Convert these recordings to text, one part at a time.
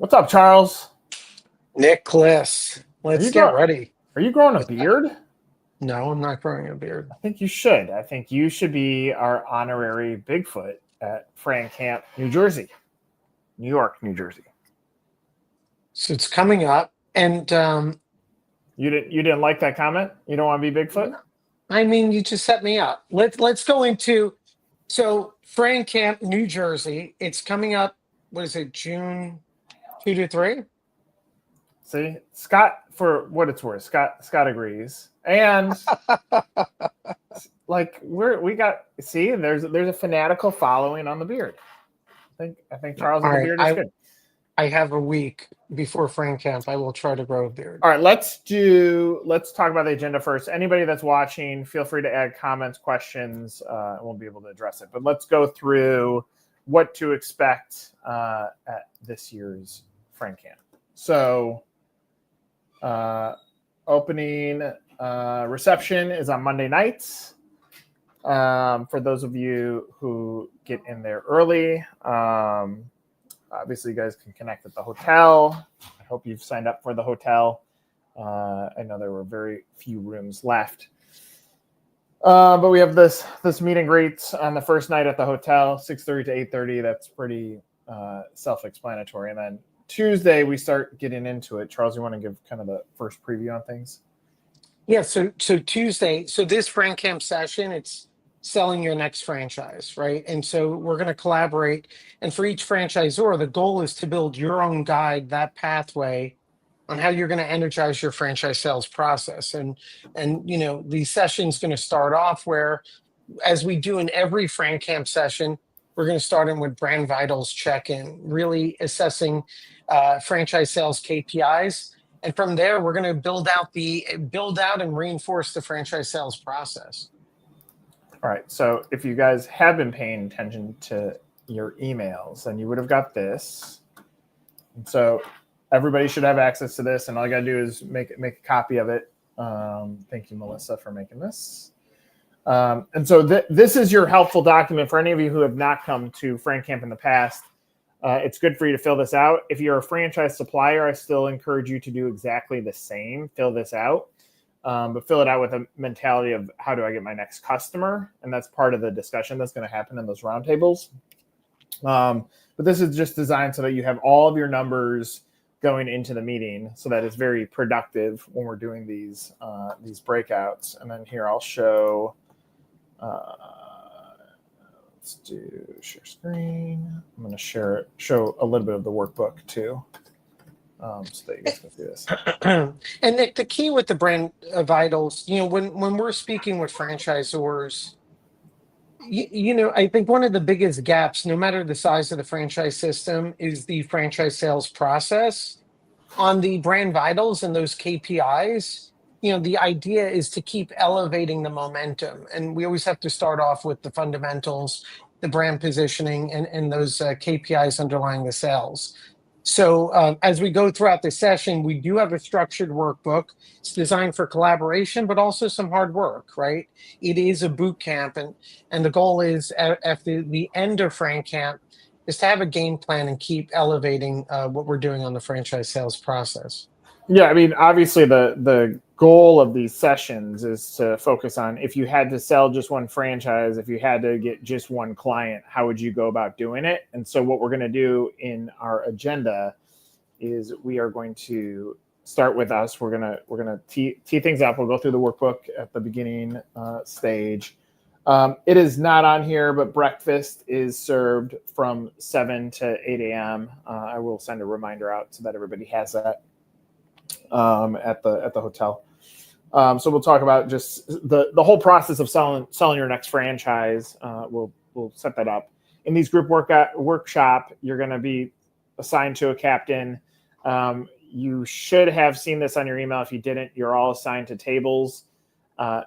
What's up, Charles? Nicholas, let's get ready. Are you growing a beard? No, I'm not growing a beard. I think you should. I think you should be our honorary Bigfoot at FranCamp, New Jersey. New York, New Jersey. So it's coming up, and you didn't like that comment? You don't want to be Bigfoot? I mean, you just set me up. Let's go into FranCamp, New Jersey. It's coming up. What is it? June 2 to 3. See, Scott, for what it's worth, Scott agrees, and like there's a fanatical following on the beard. I think Charles with the beard is good. I have a week before FranCamp. I will try to grow a beard. All right, let's talk about the agenda first. Anybody that's watching, feel free to add comments, questions. We'll be able to address it. But let's go through what to expect at this year's FranCamp. So, opening reception is on Monday nights. For those of you who get in there early, obviously you guys can connect at the hotel. I hope you've signed up for the hotel. I know there were very few rooms left. But we have this meet and greet on the first night at the hotel, 6:30 to 8:30. That's pretty self-explanatory. And then Tuesday, we start getting into it. Charles, you want to give kind of the first preview on things? Yeah, so Tuesday, this FranCamp session, it's selling your next franchise, right? And so we're going to collaborate. And for each franchisor, the goal is to build your own guide, that pathway on how you're going to energize your franchise sales process. And the session's going to start off where, as we do in every FranCamp session, we're going to start in with brand vitals check-in, really assessing franchise sales KPIs. And from there, we're going to build out and reinforce the franchise sales process. All right. So if you guys have been paying attention to your emails, then you would have got this. And so everybody should have access to this, and all you got to do is make a copy of it. Thank you, Melissa, for making this. And so this is your helpful document for any of you who have not come to FranCamp in the past. It's good for you to fill this out. If you're a franchise supplier, I still encourage you to do exactly the same. Fill this out, but fill it out with a mentality of how do I get my next customer? And that's part of the discussion that's going to happen in those roundtables. But this is just designed so that you have all of your numbers going into the meeting, so that it's very productive when we're doing these breakouts. And then here I'll show. Let's do share screen. I'm going to show a little bit of the workbook too, so that you guys can see this. And Nick, the key with the brand vitals, when we're speaking with franchisors, I think one of the biggest gaps, no matter the size of the franchise system, is the franchise sales process. On the brand vitals and those KPIs, the idea is to keep elevating the momentum. And we always have to start off with the fundamentals, the brand positioning, and those KPIs underlying the sales. So as we go throughout the session, we do have a structured workbook. It's designed for collaboration, but also some hard work, right? It is a boot camp. And the goal is, at the end of FranCamp, is to have a game plan and keep elevating what we're doing on the franchise sales process. Yeah, I mean, obviously the goal of these sessions is to focus on, if you had to sell just one franchise, if you had to get just one client, how would you go about doing it? And so what we're going to do in our agenda is we are going to start with us. We're gonna tee things up. We'll go through the workbook at the beginning stage. It is not on here, but breakfast is served from 7 to 8 a.m. I will send a reminder out so that everybody has that at the hotel. So we'll talk about just the whole process of selling your next franchise. We'll set that up. In these group workshop, you're going to be assigned to a captain. You should have seen this on your email. If you didn't, you're all assigned to tables.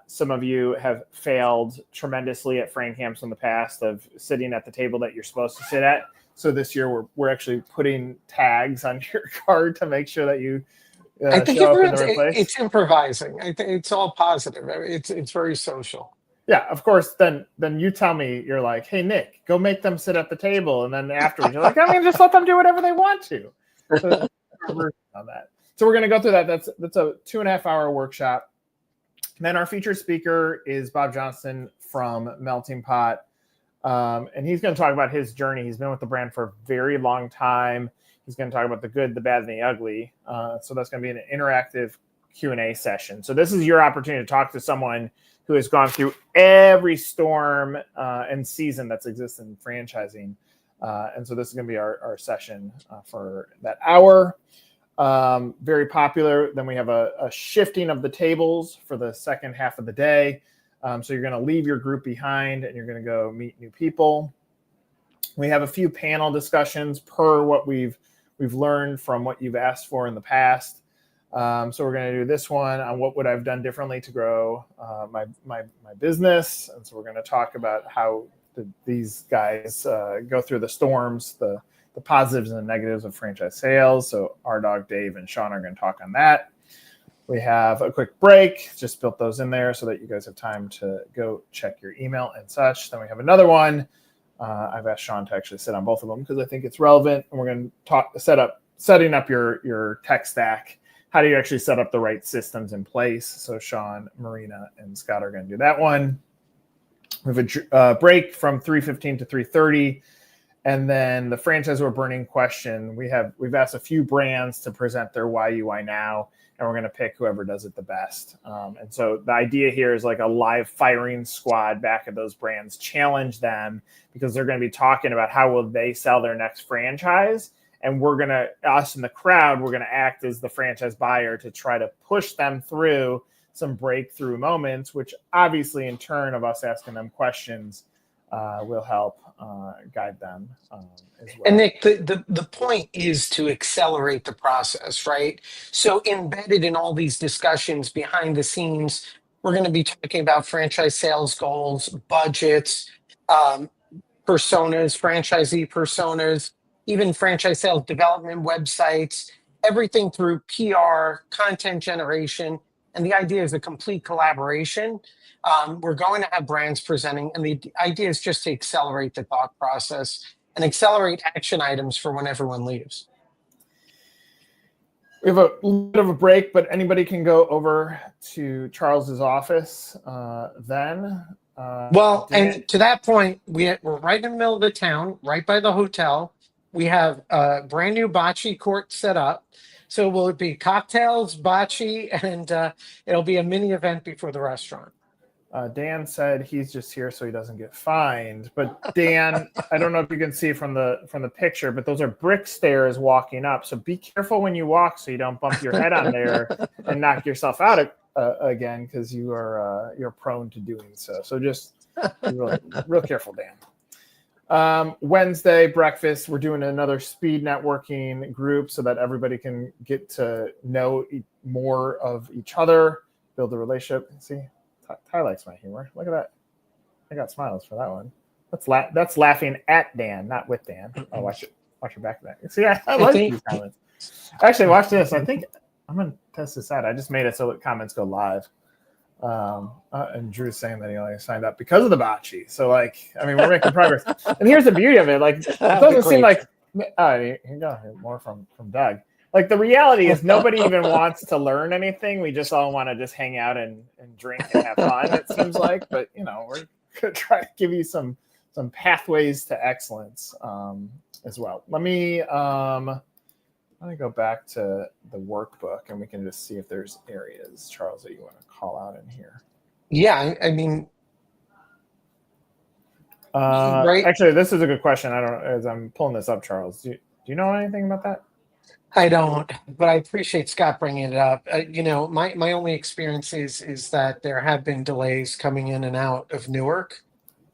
Some of you have failed tremendously at FranCamps in the past of sitting at the table that you're supposed to sit at. So this year we're actually putting tags on your card to make sure that you I think show up in the right place. It's improvising. I think it's all positive. It's very social. Yeah, of course. Then you tell me, you're like, hey, Nick, go make them sit at the table. And then afterwards, you're like, I mean, just let them do whatever they want to. So on that. So we're going to go through that. That's a 2.5-hour workshop. And then our featured speaker is Bob Johnston from Melting Pot. And he's going to talk about his journey. He's been with the brand for a very long time. He's going to talk about the good, the bad, and the ugly. So that's going to be an interactive Q&A session. So this is your opportunity to talk to someone who has gone through every storm and season that's existed in franchising. And so this is going to be our session for that hour. Very popular. Then we have a shifting of the tables for the second half of the day. So you're going to leave your group behind and you're going to go meet new people. We have a few panel discussions per what we've learned from what you've asked for in the past. So we're going to do this one on what would I've done differently to grow my business. And so we're going to talk about how these guys go through the storms, the positives and the negatives of franchise sales. So our dog Dave and Sean are going to talk on that. We have a quick break, just built those in there so that you guys have time to go check your email and such. Then we have another one. I've asked Sean to actually sit on both of them because I think it's relevant. And we're going to setting up your tech stack. How do you actually set up the right systems in place? So Sean, Marina, and Scott are going to do that one. We have a break from 3:15 to 3:30. And then the franchisor burning question. We've asked a few brands to present their why you, why now, and we're going to pick whoever does it the best. And so the idea here is like a live firing squad back at those brands, challenge them because they're going to be talking about how will they sell their next franchise. And us in the crowd, we're going to act as the franchise buyer to try to push them through some breakthrough moments, which obviously in turn of us asking them questions will help guide them as well. And Nick, the point is to accelerate the process, right? So embedded in all these discussions behind the scenes, we're going to be talking about franchise sales goals, budgets, personas, franchisee personas, even franchise sales development websites, everything through PR, content generation. And the idea is a complete collaboration. We're going to have brands presenting, and the idea is just to accelerate the thought process and accelerate action items for when everyone leaves. We have a little bit of a break, but anybody can go over to Charles's office then. And to that point, we're right in the middle of the town, right by the hotel. We have a brand new bocce court set up. So will it be cocktails, bocce, and it'll be a mini event before the restaurant. Dan said he's just here so he doesn't get fined. But Dan, I don't know if you can see from the picture, but those are brick stairs walking up. So be careful when you walk so you don't bump your head on there and knock yourself out again because you're prone to doing so. So just be real careful, Dan. Wednesday breakfast, we're doing another speed networking group so that everybody can get to know more of each other, build a relationship. See, Ty likes my humor. Look at that. I got smiles for that one. That's laughing at Dan, not with Dan. Oh, watch your back of that. See, I like these comments. Actually, watch this. I think I'm going to test this out. I just made it so that comments go live. And Drew's saying that he only signed up because of the bocce. So, we're making progress. And here's the beauty of it. It doesn't seem like here you go. More from Doug. The reality is nobody even wants to learn anything. We just all want to just hang out and drink and have fun, it seems like. But, we're going to try to give you some pathways to excellence as well. Let me go back to the workbook and we can just see if there's areas, Charles, that you want to call out in here. Yeah, I mean, right. Actually, this is a good question. I don't. As I'm pulling this up, Charles, do you know anything about that? I don't, but I appreciate Scott bringing it up. My only experience is that there have been delays coming in and out of Newark.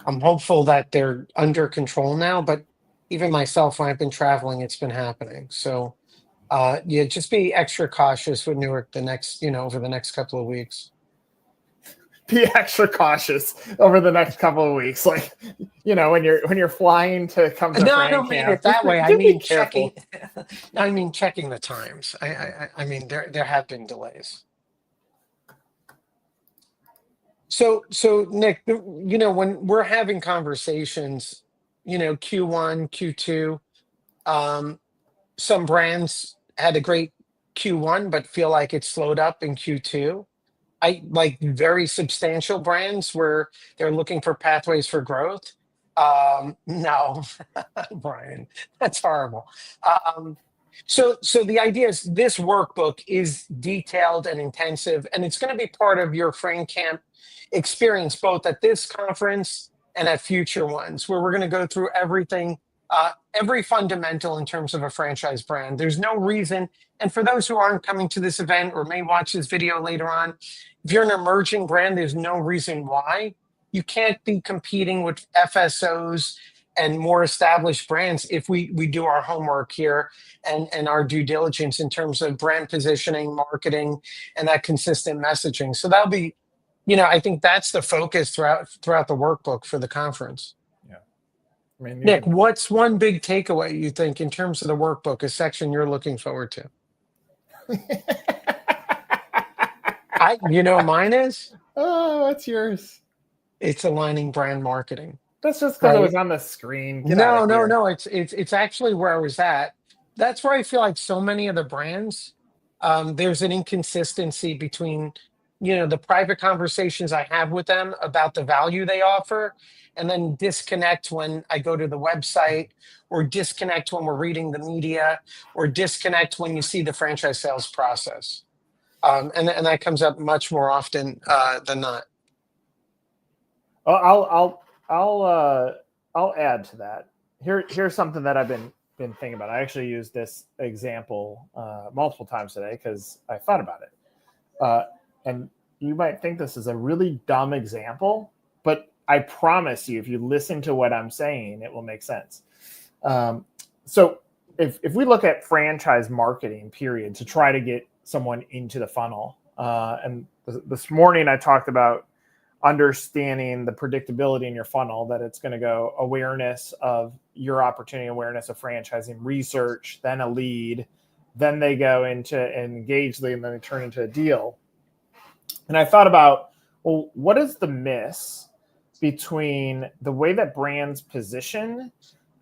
I'm hopeful that they're under control now, but even myself, when I've been traveling, it's been happening. So, just be extra cautious with Newark over the next couple of weeks. Be extra cautious over the next couple of weeks. When you're flying to come to I don't mean it that way. I mean checking. I mean checking the times. I mean there have been delays. So Nick, when we're having conversations, Q1, Q2, some brands had a great Q1, but feel like it slowed up in Q2. I like very substantial brands where they're looking for pathways for growth. No, Brian, that's horrible. Um, so the idea is this workbook is detailed and intensive, and it's going to be part of your FranCamp experience, both at this conference and at future ones, where we're going to go through everything, every fundamental in terms of a franchise brand. There's no reason, and for those who aren't coming to this event or may watch this video later on, if you're an emerging brand, there's no reason why you can't be competing with FSOs and more established brands if we do our homework here and our due diligence in terms of brand positioning, marketing, and that consistent messaging. So that'll be, I think that's the focus throughout the workbook for the conference. Yeah. I mean, Nick, what's one big takeaway you think in terms of the workbook, a section you're looking forward to? Mine is? Oh, what's yours? It's aligning brand marketing. That's just because it was on the screen. No. It's actually where I was at. That's where I feel like so many of the brands, there's an inconsistency between, the private conversations I have with them about the value they offer, and then disconnect when I go to the website, or disconnect when we're reading the media, or disconnect when you see the franchise sales process. And that comes up much more often than not. I'll add to that. Here's something that I've been thinking about. I actually used this example multiple times today because I thought about it. And you might think this is a really dumb example, but I promise you, if you listen to what I'm saying, it will make sense. So if we look at franchise marketing, period, to try to get someone into the funnel, and this morning I talked about understanding the predictability in your funnel, that it's going to go awareness of your opportunity, awareness of franchising, research, then a lead, then they go into an engaged lead, and then they turn into a deal. And I thought about, well, what is the miss between the way that brands position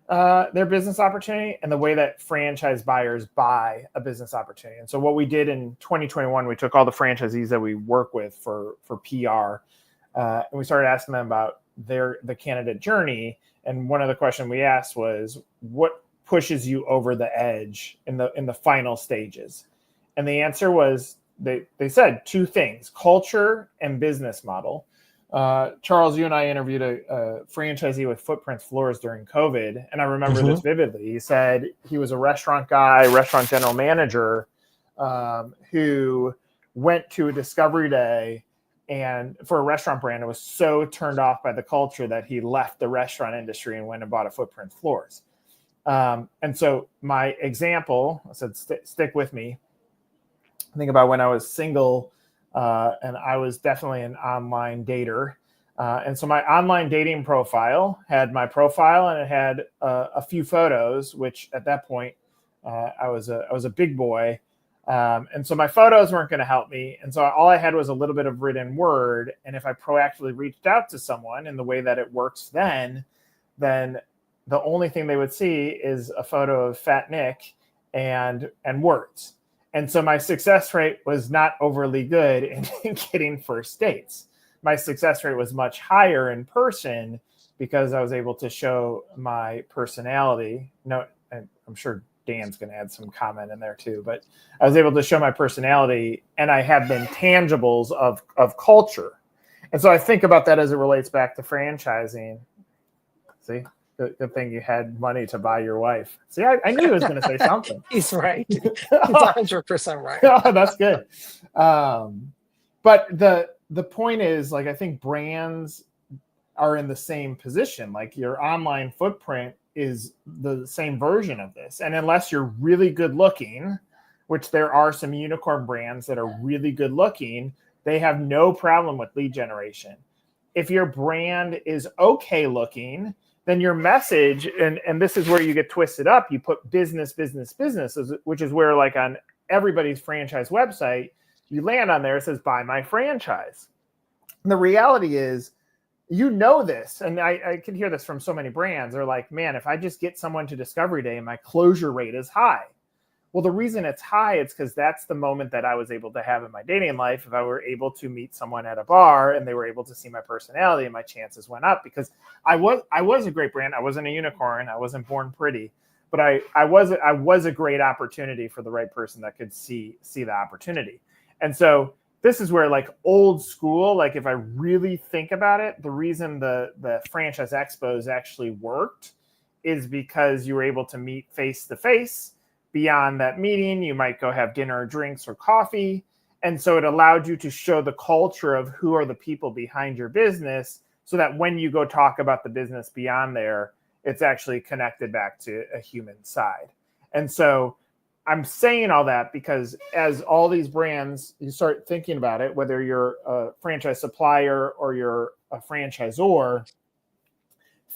their business opportunity and the way that franchise buyers buy a business opportunity? And so what we did in 2021, we took all the franchisees that we work with for PR, and we started asking them about the candidate journey. And one of the questions we asked was, what pushes you over the edge in the final stages? And the answer was, they said two things: culture and business model. Charles, you and I interviewed a franchisee with Footprint Floors during COVID, and I remember this vividly. He said he was a restaurant guy, restaurant general manager, who went to a discovery day, and for a restaurant brand, it was so turned off by the culture that he left the restaurant industry and went and bought a Footprint Floors. And so my example, I said, stick with me. Think about when I was single, and I was definitely an online dater. And so my online dating profile had my profile, and it had a few photos, which at that point, I was a big boy. And so my photos weren't going to help me. And so all I had was a little bit of written word. And if I proactively reached out to someone in the way that it works then the only thing they would see is a photo of Fat Nick and words. And so my success rate was not overly good in getting first dates. My success rate was much higher in person because I was able to show my personality. No, I'm sure Dan's going to add some comment in there too, but I was able to show my personality, and I have been tangibles of culture. And so I think about that as it relates back to franchising. See? Good thing you had money to buy your wife. See, I knew he was going to say something. He's right. He's 100% right. Oh, that's good. But the point is, like, I think brands are in the same position. Like, your online footprint is the same version of this. And unless you're really good looking, which there are some unicorn brands that are really good looking, they have no problem with lead generation. If your brand is okay looking, then your message, and this is where you get twisted up, you put business, which is where, like, on everybody's franchise website, you land on there, it says, buy my franchise. And the reality is, this, and I can hear this from so many brands. They're like, man, if I just get someone to discovery day, my closure rate is high. Well, the reason it's high is because that's the moment that I was able to have in my dating life. If I were able to meet someone at a bar and they were able to see my personality, and my chances went up, because I was a great brand. I wasn't a unicorn. I wasn't born pretty, but I was a great opportunity for the right person that could see the opportunity. And so this is where, like, old school, like, if I really think about it, the reason the franchise expos actually worked is because you were able to meet face to face. Beyond that meeting, you might go have dinner or drinks or coffee. And so it allowed you to show the culture of who are the people behind your business, so that when you go talk about the business beyond there, it's actually connected back to a human side. And so I'm saying all that because as all these brands, you start thinking about it, whether you're a franchise supplier or you're a franchisor,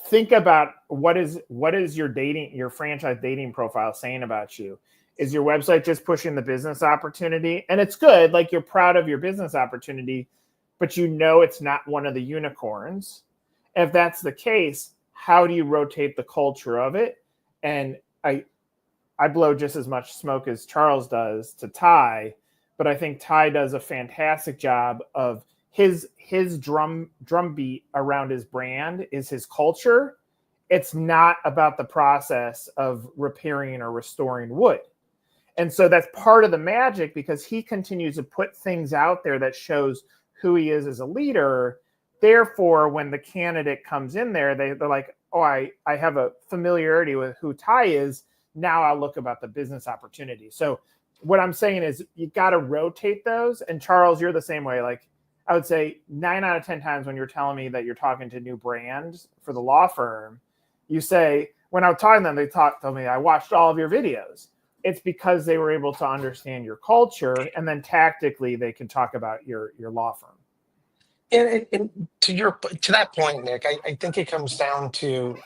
think about what is your franchise dating profile saying about you. Is your website just pushing the business opportunity? And it's good, like, you're proud of your business opportunity, but you know it's not one of the unicorns. If that's the case, how do you rotate the culture of it? And I blow just as much smoke as Charles does to Ty, but I think Ty does a fantastic job of his drumbeat around his brand is his culture. It's not about the process of repairing or restoring wood. And so that's part of the magic, because he continues to put things out there that shows who he is as a leader. Therefore, when the candidate comes in there, they're like, oh, I have a familiarity with who Ty is. Now I'll look about the business opportunity. So what I'm saying is you got to rotate those. And Charles, you're the same way. Like, I would say 9 out of 10 times when you're telling me that you're talking to new brands for the law firm, you say, when I was talking to them, they told me, I watched all of your videos. It's because they were able to understand your culture, and then tactically they can talk about your law firm. And to that point, Nick, I think it comes down to,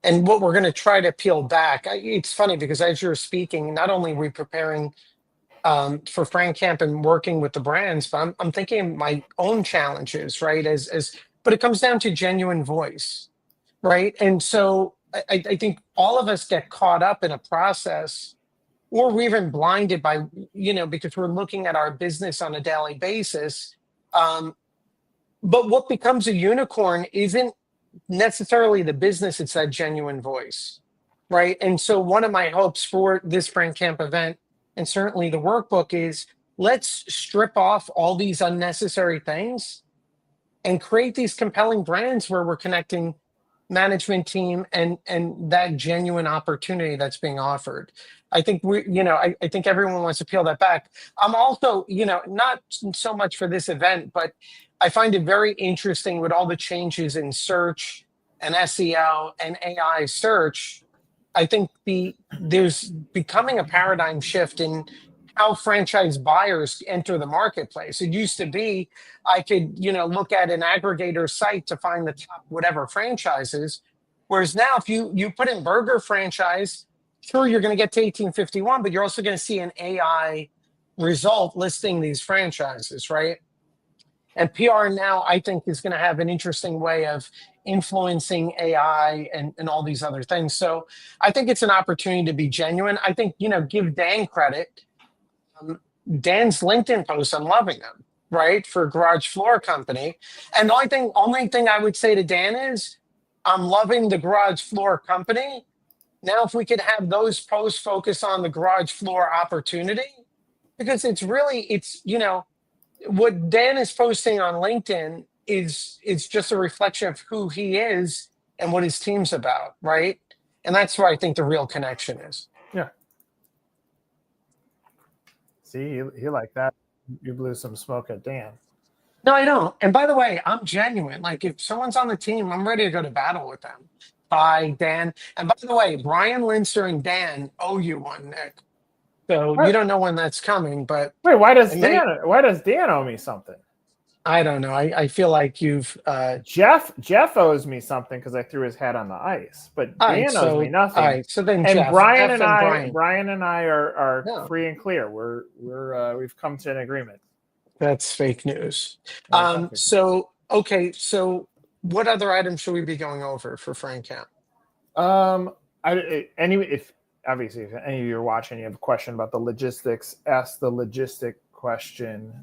and what we're going to try to peel back. It's funny because as you're speaking, not only are we preparing for FranCamp and working with the brands, but I'm thinking of my own challenges, right? But it comes down to genuine voice, right? And so I think all of us get caught up in a process, or we're even blinded by, because we're looking at our business on a daily basis. But what becomes a unicorn isn't necessarily the business, it's that genuine voice, right? And so one of my hopes for this FranCamp event, and certainly the workbook, is let's strip off all these unnecessary things and create these compelling brands where we're connecting management team and that genuine opportunity that's being offered. I think I think everyone wants to peel that back. I'm also, not so much for this event, but I find it very interesting with all the changes in search and SEO and AI search. I think there's becoming a paradigm shift in how franchise buyers enter the marketplace. It used to be I could, look at an aggregator site to find the top whatever franchises. Whereas now, if you put in burger franchise, sure, you're going to get to 1851, but you're also going to see an AI result listing these franchises, right? And PR now, I think, is going to have an interesting way of influencing AI and all these other things. So I think it's an opportunity to be genuine. I think, give Dan credit. Dan's LinkedIn posts, I'm loving them, right? For Garage Floor Company. And the only thing I would say to Dan is, I'm loving the Garage Floor Company. Now, if we could have those posts focus on the garage floor opportunity, because it's what Dan is posting on LinkedIn is just a reflection of who he is and what his team's about, right? And that's where I think the real connection is. Yeah. See, he like that. You blew some smoke at Dan. No, I don't. And by the way, I'm genuine. Like, if someone's on the team, I'm ready to go to battle with them. Bye, Dan. And by the way, Brian Linster and Dan owe you one, Nick. So you don't know when that's coming, but wait, why does Dan owe me something? I don't know. I feel like you've Jeff owes me something because I threw his hat on the ice, but Dan owes me nothing. All right, so then and Jeff, Brian F and Brian. I are free and clear. We've come to an agreement. That's fake news. No, So what other items should we be going over for FranCamp? Anyway, if obviously, if any of you are watching, you have a question about the logistics, ask the logistic question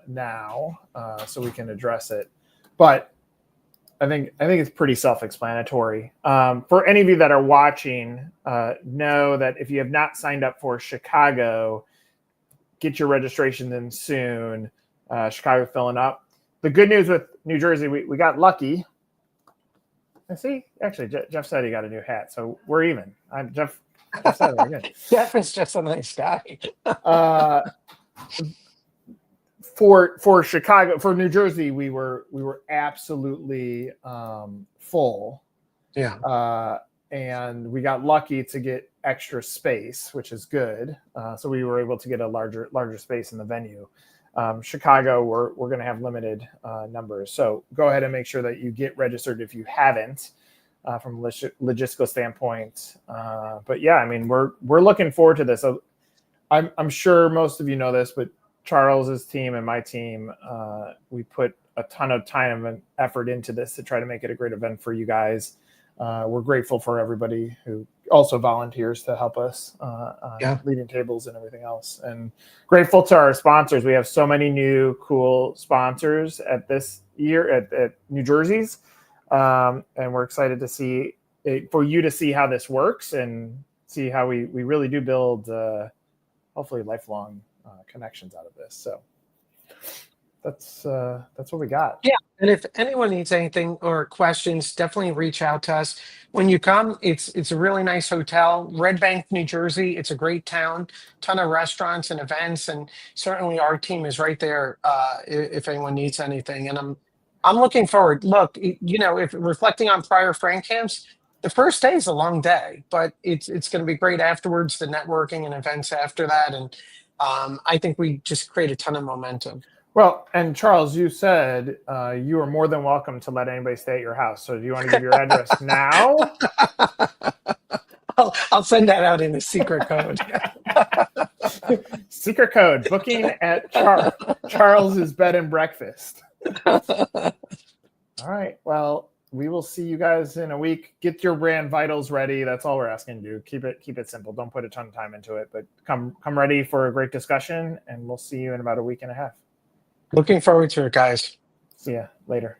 now, so we can address it. But I think it's pretty self-explanatory. For any of you that are watching, know that if you have not signed up for Chicago, get your registration in soon. Chicago filling up. The good news with New Jersey, we got lucky. I see. Actually, Jeff said he got a new hat, so we're even. Jeff said we're good. Jeff is just a nice guy. For Chicago, for New Jersey, we were absolutely full. Yeah. And we got lucky to get extra space, which is good. So we were able to get a larger space in the venue. Chicago, we're going to have limited numbers. So go ahead and make sure that you get registered if you haven't, from a logistical standpoint. But yeah, I mean, we're looking forward to this. So I'm sure most of you know this, but Charles's team and my team, we put a ton of time and effort into this to try to make it a great event for you guys. We're grateful for everybody who also volunteers to help us on leading tables and everything else. And grateful to our sponsors. We have so many new cool sponsors at this year at New Jersey's. And we're excited to see for you to see how this works and see how we really do build hopefully lifelong connections out of this. So that's what we got. Yeah. And if anyone needs anything or questions, definitely reach out to us. When you come, it's a really nice hotel, Red Bank, New Jersey. It's a great town, ton of restaurants and events, and certainly our team is right there if anyone needs anything. And I'm looking forward. Look, if reflecting on prior FranCamps, the first day is a long day, but it's going to be great afterwards. The networking and events after that, and I think we just create a ton of momentum. Well, and Charles, you said you are more than welcome to let anybody stay at your house. So do you want to give your address now? I'll send that out in a secret code. Secret code, booking at Charles's Bed and Breakfast. All right. Well, we will see you guys in a week. Get your brand vitals ready. That's all we're asking you. Keep it simple. Don't put a ton of time into it, but come ready for a great discussion, and we'll see you in about a week and a half. Looking forward to it, guys. See ya later.